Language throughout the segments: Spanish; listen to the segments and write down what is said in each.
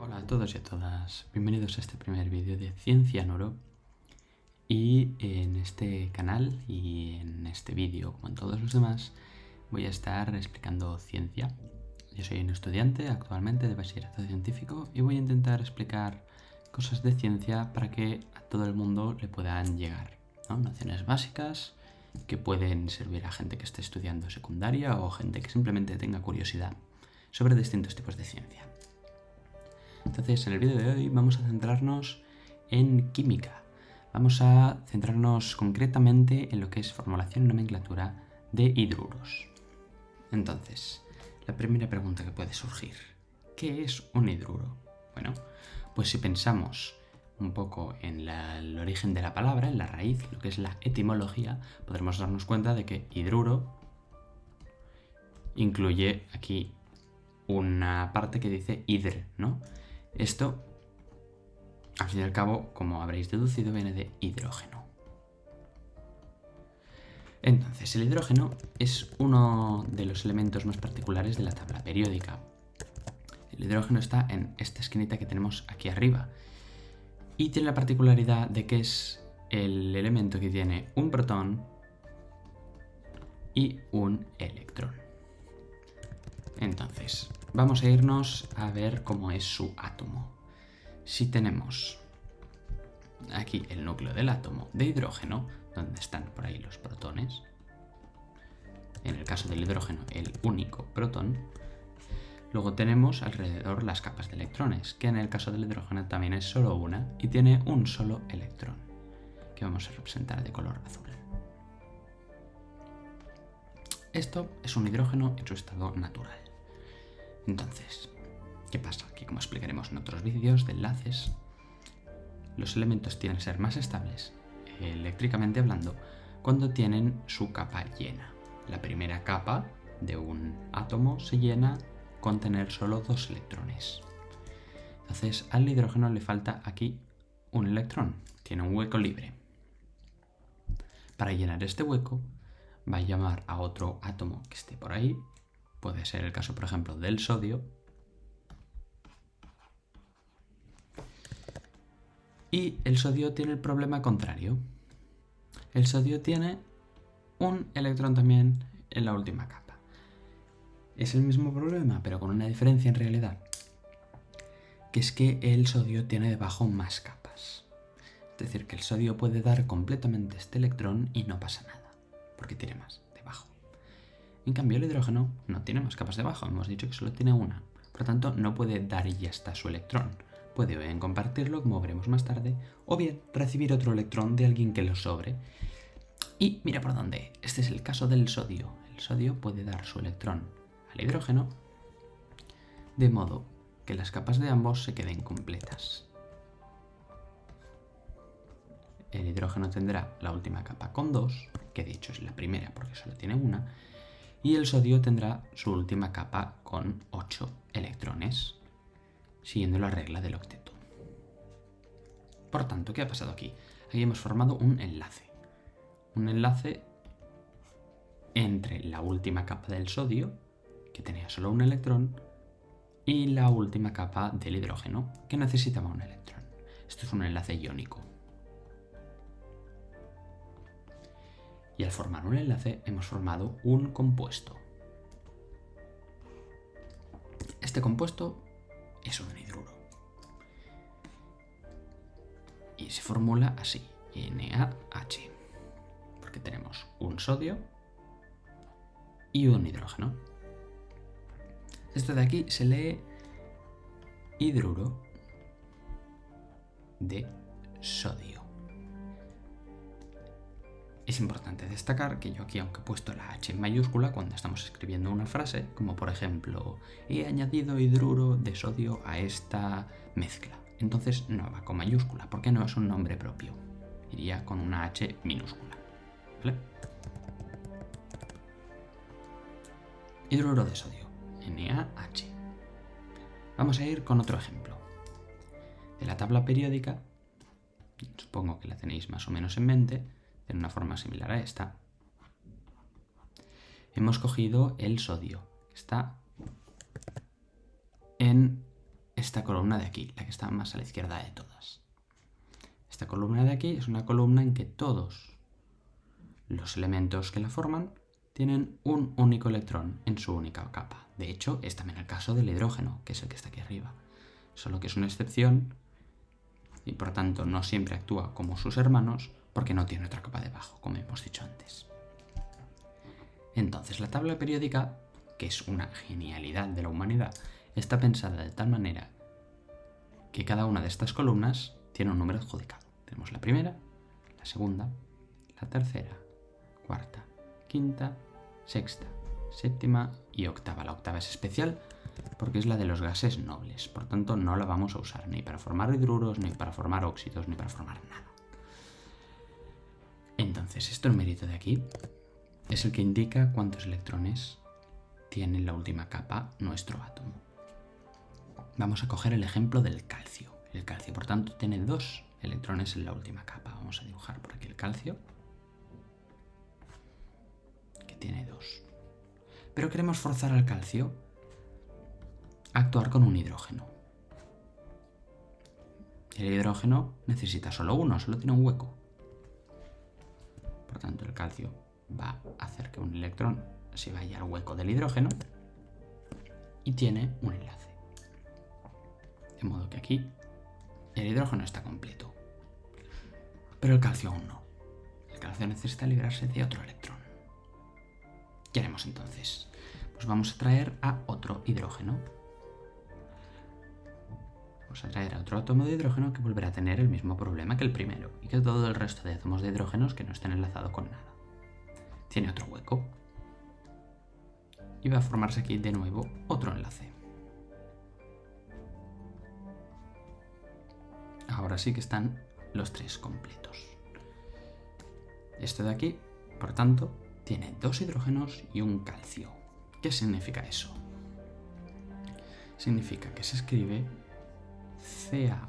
Hola a todos y a todas, bienvenidos a este primer vídeo de Ciencia en Oro. Y en este canal y en este vídeo, como en todos los demás, voy a estar explicando ciencia. Yo soy un estudiante actualmente de bachillerato científico y voy a intentar explicar cosas de ciencia para que a todo el mundo le puedan llegar, ¿no? Nociones básicas que pueden servir a gente que esté estudiando secundaria o gente que simplemente tenga curiosidad sobre distintos tipos de ciencia. Entonces, en el vídeo de hoy vamos a centrarnos en química. Vamos a centrarnos concretamente en lo que es formulación y nomenclatura de hidruros. Entonces, la primera pregunta que puede surgir: ¿qué es un hidruro? Bueno, pues si pensamos un poco en el origen de la palabra, en la raíz, lo que es la etimología, podremos darnos cuenta de que hidruro incluye aquí una parte que dice hidr, ¿no? Esto, al fin y al cabo, como habréis deducido, viene de hidrógeno. Entonces, el hidrógeno es uno de los elementos más particulares de la tabla periódica. El hidrógeno está en esta esquinita que tenemos aquí arriba y tiene la particularidad de que es el elemento que tiene un protón y un electrón. Entonces, vamos a irnos a ver cómo es su átomo. Si tenemos aquí el núcleo del átomo de hidrógeno, donde están por ahí los protones, en el caso del hidrógeno el único protón, luego tenemos alrededor las capas de electrones, que en el caso del hidrógeno también es solo una y tiene un solo electrón, que vamos a representar de color azul. Esto es un hidrógeno en su estado natural. Entonces, ¿qué pasa? Que, como explicaremos en otros vídeos de enlaces, los elementos tienen que ser más estables, eléctricamente hablando, cuando tienen su capa llena. La primera capa de un átomo se llena con tener solo 2 electrones. Entonces, al hidrógeno le falta aquí un electrón, tiene un hueco libre. Para llenar este hueco, va a llamar a otro átomo que esté por ahí. Puede ser el caso, por ejemplo, del sodio. Y el sodio tiene el problema contrario. El sodio tiene un electrón también en la última capa. Es el mismo problema, pero con una diferencia en realidad, que es que el sodio tiene debajo más capas. Es decir, que el sodio puede dar completamente este electrón y no pasa nada, porque tiene más debajo. En cambio, el hidrógeno no tiene más capas debajo, hemos dicho que solo tiene una. Por lo tanto, no puede dar y ya está su electrón. Puede bien compartirlo, como veremos más tarde, o bien recibir otro electrón de alguien que lo sobre. Y mira por dónde. Este es el caso del sodio. El sodio puede dar su electrón al hidrógeno, de modo que las capas de ambos se queden completas. El hidrógeno tendrá la última capa con 2, que de hecho es la primera porque solo tiene una, y el sodio tendrá su última capa con 8 electrones, siguiendo la regla del octeto. Por tanto, ¿qué ha pasado aquí? Aquí hemos formado un enlace. Un enlace entre la última capa del sodio, que tenía solo un electrón, y la última capa del hidrógeno, que necesitaba un electrón. Esto es un enlace iónico. Y al formar un enlace hemos formado un compuesto. Este compuesto es un hidruro. Y se formula así, NaH, porque tenemos un sodio y un hidrógeno. Esto de aquí se lee hidruro de sodio. Es importante destacar que yo aquí, aunque he puesto la H en mayúscula cuando estamos escribiendo una frase, como por ejemplo, he añadido hidruro de sodio a esta mezcla, entonces no va con mayúscula, porque no es un nombre propio. Iría con una H minúscula, ¿vale? Hidruro de sodio, NaH. Vamos a ir con otro ejemplo. De la tabla periódica, supongo que la tenéis más o menos en mente, de una forma similar a esta. Hemos cogido el sodio, que está en esta columna de aquí, la que está más a la izquierda de todas. Esta columna de aquí es una columna en que todos los elementos que la forman tienen un único electrón en su única capa. De hecho, es también el caso del hidrógeno, que es el que está aquí arriba. Solo que es una excepción y por tanto no siempre actúa como sus hermanos porque no tiene otra capa debajo, como hemos dicho antes. Entonces, la tabla periódica, que es una genialidad de la humanidad, está pensada de tal manera que cada una de estas columnas tiene un número adjudicado. Tenemos la primera, la segunda, la tercera, cuarta, quinta, sexta, séptima y octava. La octava es especial porque es la de los gases nobles, por tanto no la vamos a usar ni para formar hidruros, ni para formar óxidos, ni para formar nada. Entonces, este numerito de aquí es el que indica cuántos electrones tiene en la última capa nuestro átomo. Vamos a coger el ejemplo del calcio. El calcio, por tanto, tiene 2 electrones en la última capa. Vamos a dibujar por aquí el calcio, que tiene 2. Pero queremos forzar al calcio a actuar con un hidrógeno. El hidrógeno necesita solo uno, solo tiene un hueco. Por tanto, el calcio va a hacer que un electrón se vaya al hueco del hidrógeno y tiene un enlace. De modo que aquí el hidrógeno está completo, pero el calcio aún no. El calcio necesita librarse de otro electrón. ¿Qué haremos entonces? Pues vamos a traer a otro hidrógeno. Vamos a traer a otro átomo de hidrógeno que volverá a tener el mismo problema que el primero y que todo el resto de átomos de hidrógenos que no estén enlazados con nada. Tiene otro hueco y va a formarse aquí de nuevo otro enlace. Ahora sí que están los 3 completos. Esto de aquí, por tanto, tiene 2 hidrógenos y un calcio. ¿Qué significa eso? Significa que se escribe CaH2.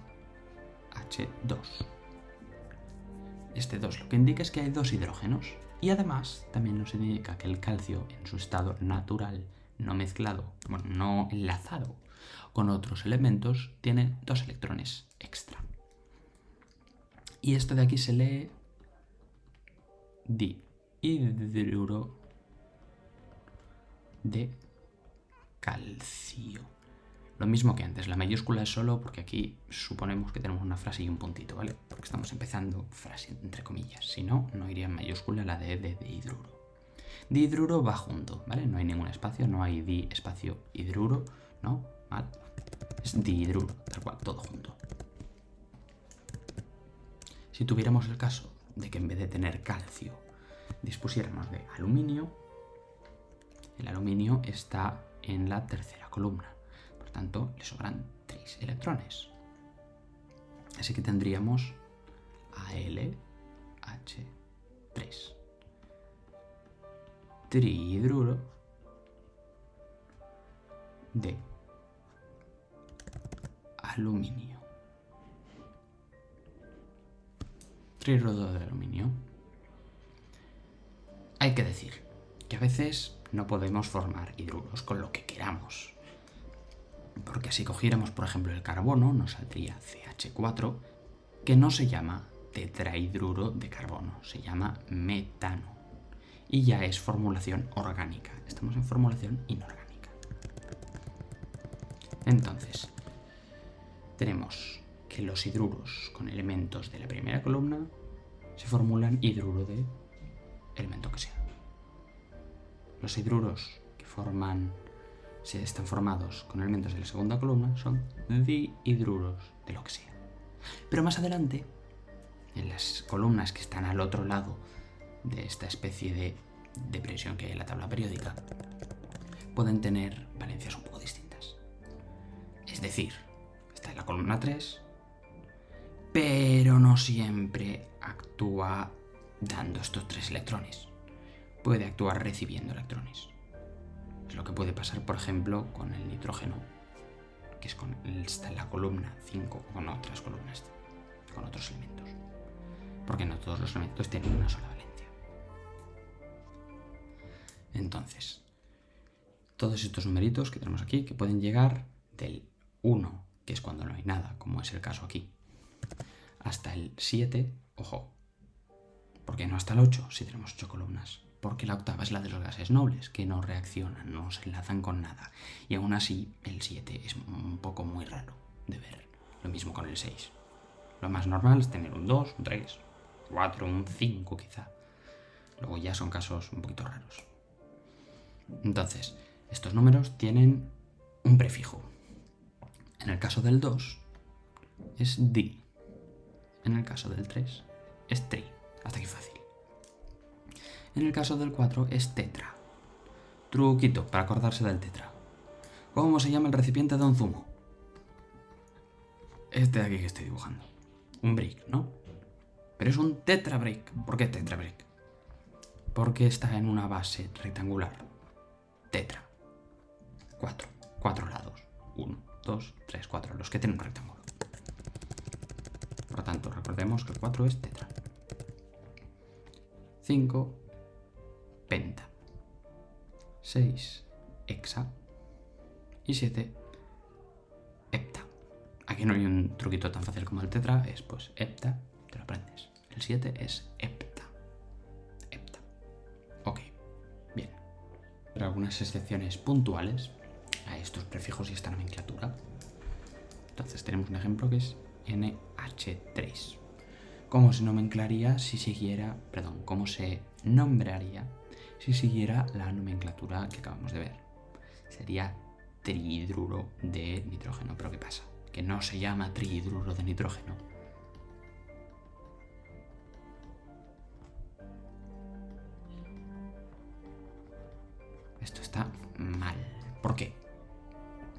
Este 2 lo que indica es que hay 2 hidrógenos y además también nos indica que el calcio en su estado natural, no mezclado, bueno, no enlazado con otros elementos, tiene 2 electrones extra. Y esto de aquí se lee dihidruro de calcio. Lo mismo que antes, la mayúscula es solo porque aquí suponemos que tenemos una frase y un puntito, ¿vale? Porque estamos empezando frase entre comillas. Si no, no iría en mayúscula la de dihidruro. Dihidruro va junto, ¿vale? No hay ningún espacio, no hay di espacio hidruro, ¿no? ¿Vale? Es dihidruro, tal cual, todo junto. Si tuviéramos el caso de que en vez de tener calcio dispusiéramos de aluminio, el aluminio está en la tercera columna. Por tanto, le sobran 3 electrones. Así que tendríamos AlH3. Trihidruro de aluminio. Trihidruro de aluminio. Hay que decir que a veces no podemos formar hidruros con lo que queramos. Porque si cogiéramos, por ejemplo, el carbono, nos saldría CH4, que no se llama tetrahidruro de carbono, se llama metano. Y ya es formulación orgánica. Estamos en formulación inorgánica. Entonces, tenemos que los hidruros con elementos de la primera columna se formulan hidruro de elemento que sea. Los hidruros que están formados con elementos de la segunda columna son dihidruros de lo que sea. Pero más adelante, en las columnas que están al otro lado de esta especie de depresión que hay en la tabla periódica, pueden tener valencias un poco distintas. Es decir, está en la columna 3, pero no siempre actúa dando estos 3 electrones. Puede actuar recibiendo electrones. Es lo que puede pasar, por ejemplo, con el nitrógeno, que está en la columna 5 o con otras columnas, con otros elementos. Porque no todos los elementos tienen una sola valencia. Entonces, todos estos numeritos que tenemos aquí, que pueden llegar del 1 que es cuando no hay nada, como es el caso aquí. Hasta el 7, ojo, ¿por qué no hasta el 8 si tenemos 8 columnas? Porque la octava es la de los gases nobles, que no reaccionan, no se enlazan con nada. Y aún así, el 7 es un poco muy raro de ver. Lo mismo con el 6. Lo más normal es tener un 2, un 3, 4, un 5 quizá. Luego ya son casos un poquito raros. Entonces, estos números tienen un prefijo. En el caso del 2 es di. En el caso del 3 es tri. Hasta aquí fácil. En el caso del 4 es tetra. Truquito para acordarse del tetra. ¿Cómo se llama el recipiente de un zumo? Este de aquí que estoy dibujando. Un brick, ¿no? Pero es un tetra brick. ¿Por qué tetra brick? Porque está en una base rectangular. Tetra. 4. 4 lados. 1, 2, 3, 4. Los que tienen un rectángulo. Por lo tanto, recordemos que el 4 es tetra. 5, penta. 6, hexa. Y 7, hepta. Aquí no hay un truquito tan fácil como el tetra, es pues hepta, te lo aprendes. El 7 es hepta. Hepta. Ok, bien. Pero algunas excepciones puntuales a estos prefijos y esta nomenclatura. Entonces tenemos un ejemplo que es NH3. ¿Cómo se nombraría si siguiera, cómo se nombraría si siguiera la nomenclatura que acabamos de ver? Sería trihidruro de nitrógeno. ¿Pero qué pasa? Que no se llama trihidruro de nitrógeno. Esto está mal. ¿Por qué?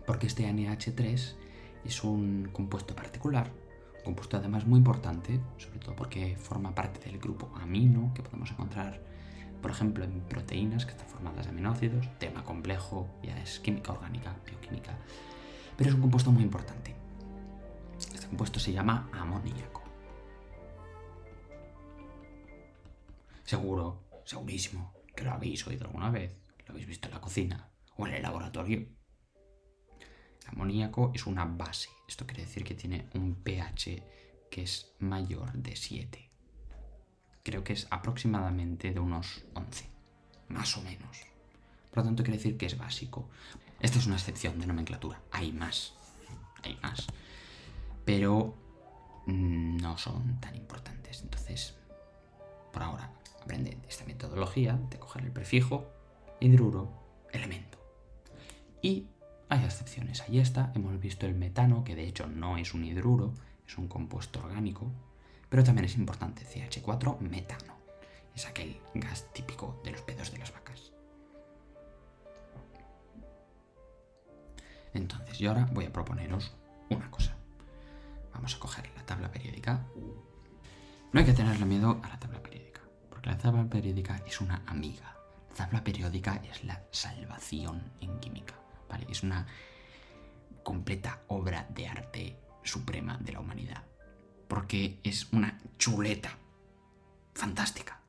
Porque este NH3 es un compuesto particular, un compuesto además muy importante, sobre todo porque forma parte del grupo amino que podemos encontrar, por ejemplo, en proteínas que están formadas de aminoácidos. Tema complejo, ya es química orgánica, bioquímica, pero es un compuesto muy importante. Este compuesto se llama amoníaco. Seguro, segurísimo, que lo habéis oído alguna vez, lo habéis visto en la cocina o en el laboratorio. El amoníaco es una base. Esto quiere decir que tiene un pH que es mayor de 7. Creo que es aproximadamente de unos 11, más o menos. Por lo tanto, quiere decir que es básico. Esta es una excepción de nomenclatura. Hay más. Pero no son tan importantes. Entonces, por ahora, aprende esta metodología de coger el prefijo, hidruro, elemento. Y hay excepciones. Ahí está, hemos visto el metano, que de hecho no es un hidruro, es un compuesto orgánico, pero también es importante, CH4 metano. Es aquel gas típico de los pedos de las vacas. Entonces, yo ahora voy a proponeros una cosa. Vamos a coger la tabla periódica. No hay que tenerle miedo a la tabla periódica, porque la tabla periódica es una amiga. La tabla periódica es la salvación en química. ¿Vale? Es una completa obra de arte suprema de la humanidad, porque es una chuleta fantástica.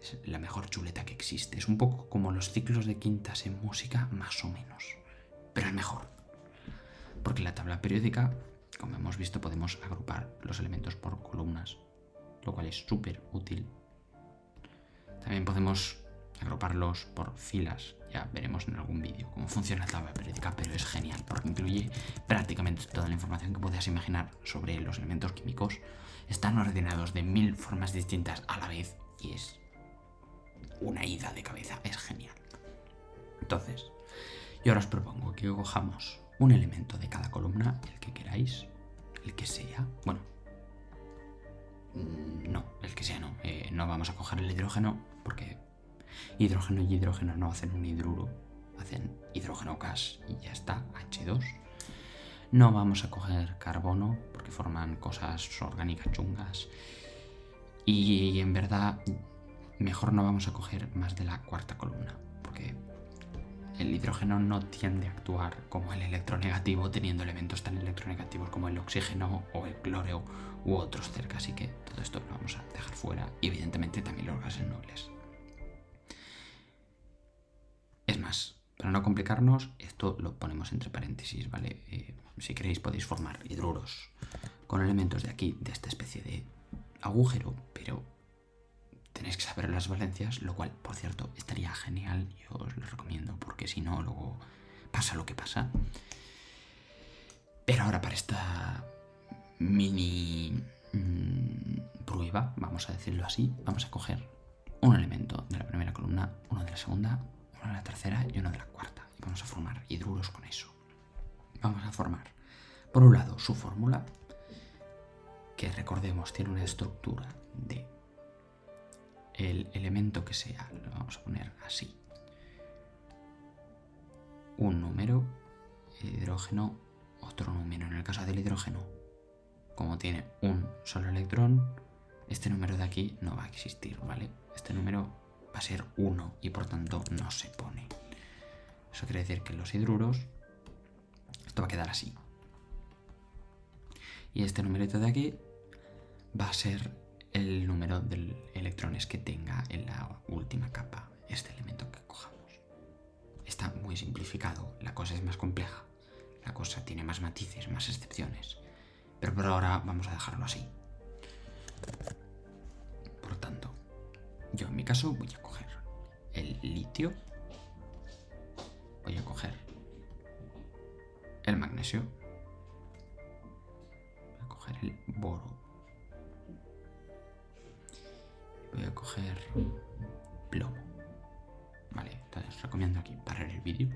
Es la mejor chuleta que existe. Es un poco como los ciclos de quintas en música, más o menos, pero es mejor, porque la tabla periódica, como hemos visto, podemos agrupar los elementos por columnas, lo cual es súper útil. También podemos agruparlos por filas. Ya veremos en algún vídeo cómo funciona la tabla periódica, pero es genial porque incluye prácticamente toda la información que puedas imaginar sobre los elementos químicos. Están ordenados de 1000 formas distintas a la vez y es una ida de cabeza, es genial. Entonces, yo ahora os propongo que cojamos un elemento de cada columna, el que queráis, el que sea. Bueno, no, el que sea no. No vamos a coger el hidrógeno porque hidrógeno y hidrógeno no hacen un hidruro, hacen hidrógeno gas y ya está, H2. No vamos a coger carbono porque forman cosas orgánicas chungas. Y en verdad, mejor no vamos a coger más de la cuarta columna, porque el hidrógeno no tiende a actuar como el electronegativo, teniendo elementos tan electronegativos como el oxígeno o el cloro u otros cerca. Así que todo esto lo vamos a dejar fuera y evidentemente también los gases nobles. Es más, Para no complicarnos, esto lo ponemos entre paréntesis, ¿vale? Si queréis podéis formar hidruros con elementos de aquí, de esta especie de agujero, pero tenéis que saber las valencias, lo cual, por cierto, estaría genial. Yo os lo recomiendo, porque si no, luego pasa lo que pasa. Pero ahora para esta mini prueba, vamos a decirlo así, vamos a coger un elemento de la primera columna, uno de la segunda, uno de la tercera y uno de la cuarta. Y vamos a formar hidruros con eso. Vamos a formar, por un lado, su fórmula, que recordemos tiene una estructura de el elemento que sea, lo vamos a poner así. Un número, hidrógeno, otro número. En el caso del hidrógeno, como tiene un solo electrón, este número de aquí no va a existir, ¿vale? Este número va a ser 1 y por tanto no se pone. Eso quiere decir que los hidruros, esto va a quedar así. Y este numerito de aquí va a ser el número de electrones que tenga en la última capa este elemento que cojamos. Está muy simplificado, la cosa es más compleja, la cosa tiene más matices, más excepciones, pero por ahora vamos a dejarlo así. Por lo tanto, yo en mi caso voy a coger el litio, voy a coger el magnesio, voy a coger el boro, voy a coger plomo. Vale, entonces os recomiendo aquí parar el vídeo,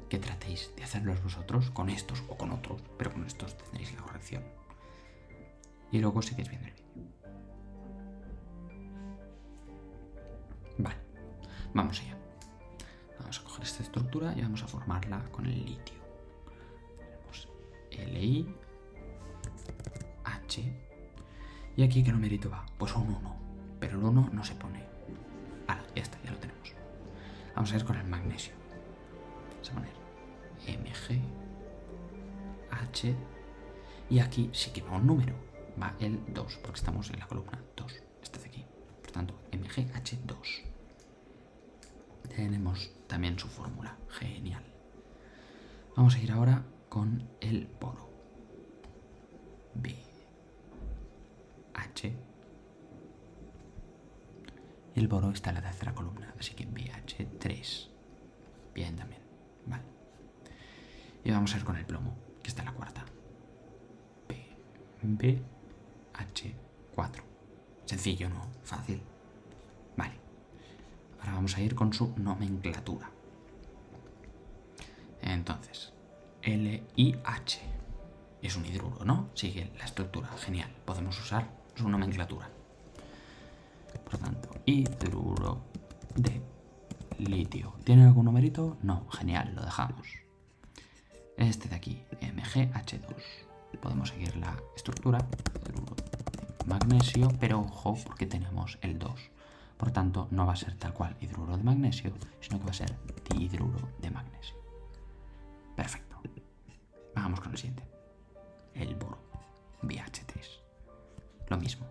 que tratéis de hacerlos vosotros con estos o con otros, pero con estos tendréis la corrección. Y luego seguís viendo el vídeo. Vale, vamos allá. Vamos a coger esta estructura y vamos a formarla con el litio. Tenemos Li, H, y aquí ¿qué numerito va? Pues un 1, pero el 1 no se pone. Ahora, ya está, ya lo tenemos. Vamos a ir con el magnesio. Vamos a poner Mg, H, y aquí sí que va un número, va el 2, porque estamos en la columna 2, este de aquí. Por tanto, MgH2. Tenemos también su fórmula, genial. Vamos a ir ahora con el boro. BH. El boro está en la tercera columna, así que BH3. Bien también, vale. Y vamos a ir con el plomo, que está en la cuarta. BH4. Sencillo, ¿no? Fácil. Vale. Ahora vamos a ir con su nomenclatura. Entonces, LiH es un hidruro, ¿no? Sigue la estructura, genial. Podemos usar su nomenclatura. Por lo tanto, hidruro de litio. ¿Tiene algún numerito? No, genial, lo dejamos. Este de aquí, MgH2. Podemos seguir la estructura, hidruro de magnesio, pero ojo, porque tenemos el 2. Por tanto, no va a ser tal cual hidruro de magnesio, sino que va a ser dihidruro de magnesio. Perfecto. Vamos con el siguiente. El boro, BH3. Lo mismo.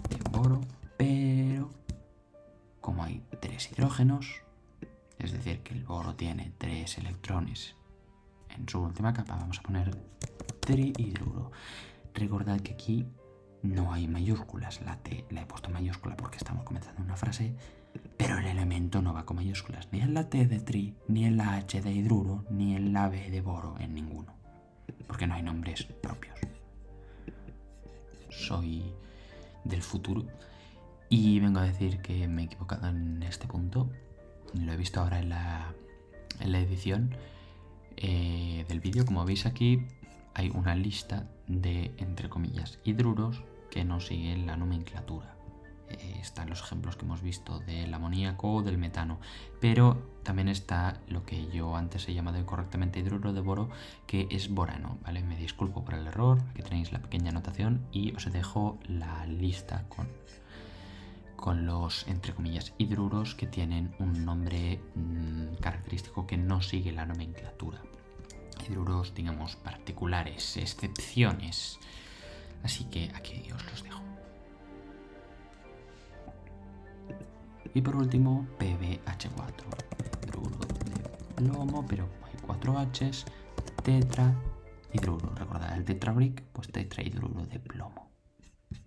De boro, pero como hay 3 hidrógenos, es decir, que el boro tiene 3 electrones en su última capa, vamos a poner trihidruro. Recordad que aquí no hay mayúsculas, la T la he puesto en mayúscula porque estamos comenzando una frase, pero el elemento no va con mayúsculas, ni en la T de tri, ni en la H de hidruro, ni en la B de boro, en ninguno, porque no hay nombres propios. Soy del futuro y vengo a decir que me he equivocado en este punto. Lo he visto ahora en la edición del vídeo. Como veis aquí hay una lista de, entre comillas, hidruros que no siguen la nomenclatura. Están los ejemplos que hemos visto del amoníaco o del metano, pero también está lo que yo antes he llamado incorrectamente hidruro de boro, que es borano, ¿vale? Me disculpo por el error, aquí tenéis la pequeña anotación y os dejo la lista con los, entre comillas, hidruros que tienen un nombre característico que no sigue la nomenclatura. Hidruros, digamos, particulares, excepciones. Así que aquí os los dejo. Y por último, PbH4, hidruro de plomo, pero hay 4 H's, tetra, hidruro. Recordad el tetrabric, pues tetrahidruro de plomo.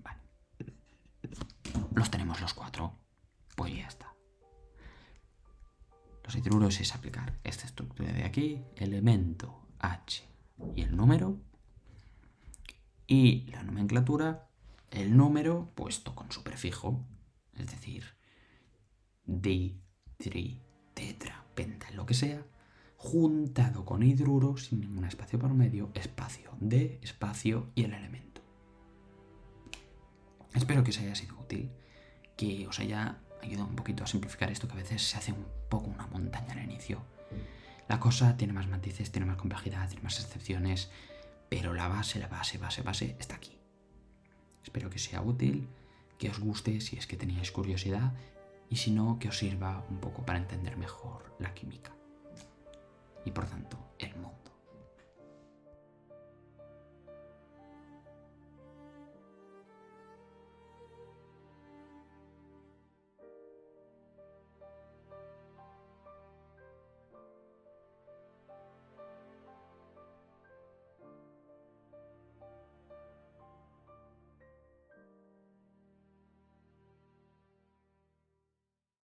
Vale. Los tenemos los 4. Pues ya está. Los hidruros es aplicar esta estructura de aquí, elemento H y el número. Y la nomenclatura, el número puesto con su prefijo, es decir, di, tri, tetra, penta, lo que sea, juntado con hidruro sin ningún espacio por medio, espacio de, espacio y el elemento. Espero que os haya sido útil, que os haya ayudado un poquito a simplificar esto, que a veces se hace un poco una montaña al inicio. La cosa tiene más matices, tiene más complejidad, tiene más excepciones, pero la base está aquí. Espero que sea útil, que os guste si es que teníais curiosidad y si no, que os sirva un poco para entender mejor la química. Y por tanto,